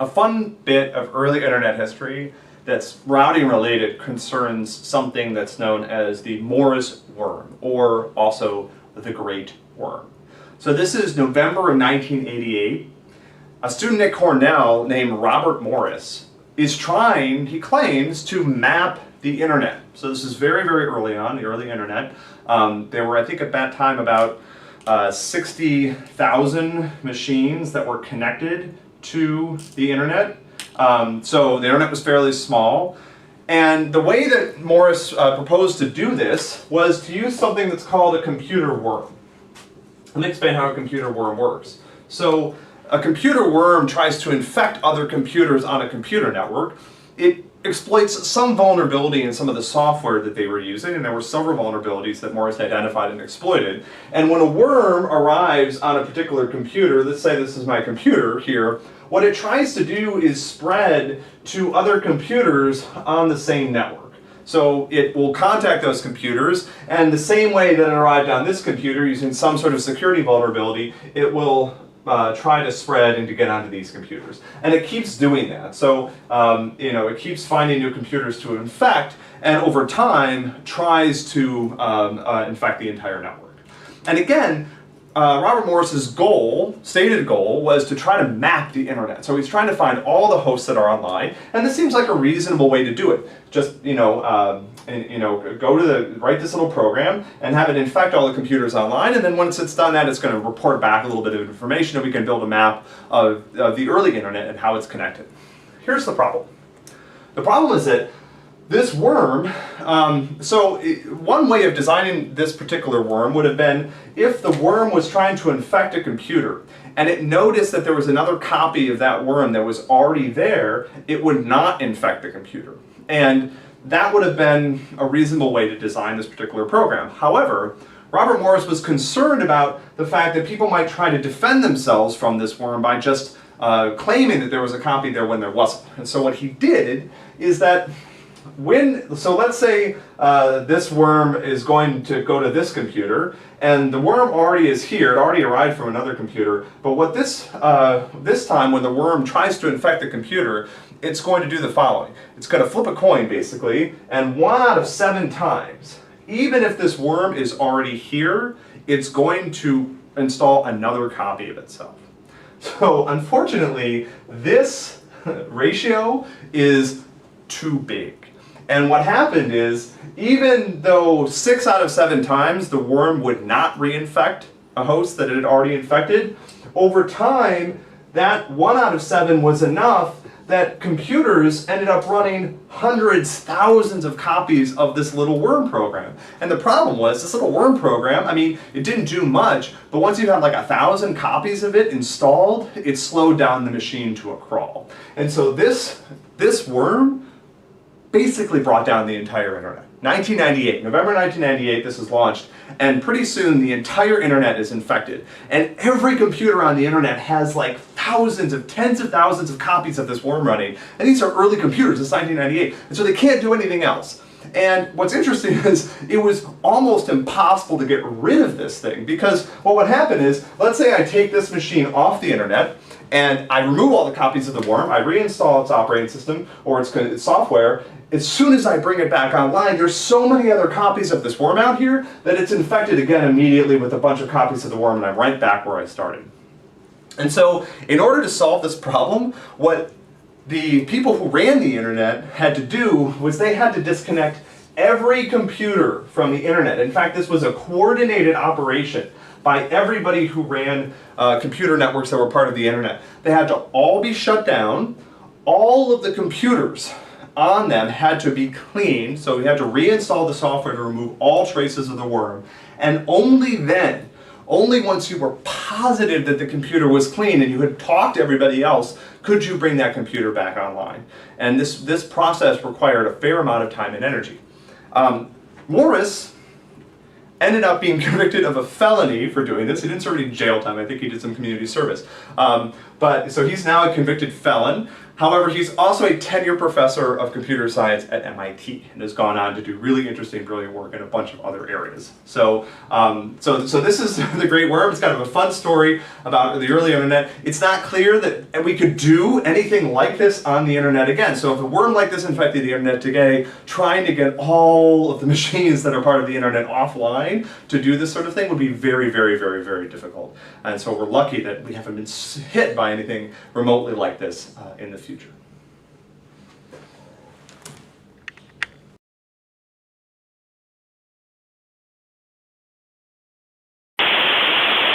A fun bit of early internet history that's routing related concerns something that's known as the Morris worm, or also the Great Worm. So this is November of 1988. A student at Cornell named Robert Morris is trying, he claims, to map the internet. So this is very, very early on, the early internet. There were, I think at that time, about 60,000 machines that were connected to the internet. So the internet was fairly small. And the way that Morris proposed to do this was to use something that's called a computer worm. Let me explain how a computer worm works. So a computer worm tries to infect other computers on a computer network. It exploits some vulnerability in some of the software that they were using, and there were several vulnerabilities that Morris identified and exploited. And when a worm arrives on a particular computer, let's say this is my computer here, what it tries to do is spread to other computers on the same network. So it will contact those computers, and the same way that it arrived on this computer using some sort of security vulnerability, it will try to spread and to get onto these computers. And it keeps doing that. So it keeps finding new computers to infect, and over time tries to infect the entire network. And again, Robert Morris's stated goal, was to try to map the internet. So he's trying to find all the hosts that are online, and this seems like a reasonable way to do it. Just write this little program and have it infect all the computers online, and then once it's done that, it's going to report back a little bit of information, and we can build a map of the early internet and how it's connected. Here's the problem. The problem is that this worm, one way of designing this particular worm would have been if the worm was trying to infect a computer and it noticed that there was another copy of that worm that was already there, it would not infect the computer. And that would have been a reasonable way to design this particular program. However, Robert Morris was concerned about the fact that people might try to defend themselves from this worm by just claiming that there was a copy there when there wasn't. And so what he did is that let's say this worm is going to go to this computer, and the worm already is here, it already arrived from another computer, but what this time when the worm tries to infect the computer, it's going to do the following. It's going to flip a coin basically, and 1 out of 7 times, even if this worm is already here, it's going to install another copy of itself. So unfortunately, this ratio is too big. And what happened is, even though 6 out of 7 times the worm would not reinfect a host that it had already infected, over time, that 1 out of 7 was enough that computers ended up running hundreds, thousands of copies of this little worm program. And the problem was, this little worm program, I mean, it didn't do much, but once you had like 1,000 copies of it installed, it slowed down the machine to a crawl. And so this worm basically brought down the entire internet. 1998, November 1998, this is launched, and pretty soon the entire internet is infected. And every computer on the internet has like tens of thousands of copies of this worm running. And these are early computers, it's 1998, and so they can't do anything else. And what's interesting is it was almost impossible to get rid of this thing, because what would happen is, let's say I take this machine off the internet, and I remove all the copies of the worm, I reinstall its operating system or its software. As soon as I bring it back online, there's so many other copies of this worm out here that it's infected again immediately with a bunch of copies of the worm, and I'm right back where I started. And so, in order to solve this problem, what the people who ran the internet had to do was they had to disconnect every computer from the internet. In fact, this was a coordinated operation by everybody who ran computer networks that were part of the internet. They had to all be shut down. All of the computers on them had to be cleaned, so we had to reinstall the software to remove all traces of the worm. And only then, only once you were positive that the computer was clean and you had talked to everybody else, could you bring that computer back online. And this process required a fair amount of time and energy. Morris ended up being convicted of a felony for doing this. He didn't serve any jail time. I think he did some community service. So he's now a convicted felon, However, he's also a tenure professor of computer science at MIT and has gone on to do really interesting, brilliant work in a bunch of other areas. So this is The Great Worm. It's kind of a fun story about the early internet. It's not clear that we could do anything like this on the internet again. So if a worm like this infected the internet today, trying to get all of the machines that are part of the internet offline to do this sort of thing would be very, very, very, very difficult. And so we're lucky that we haven't been hit by anything remotely like this in the future.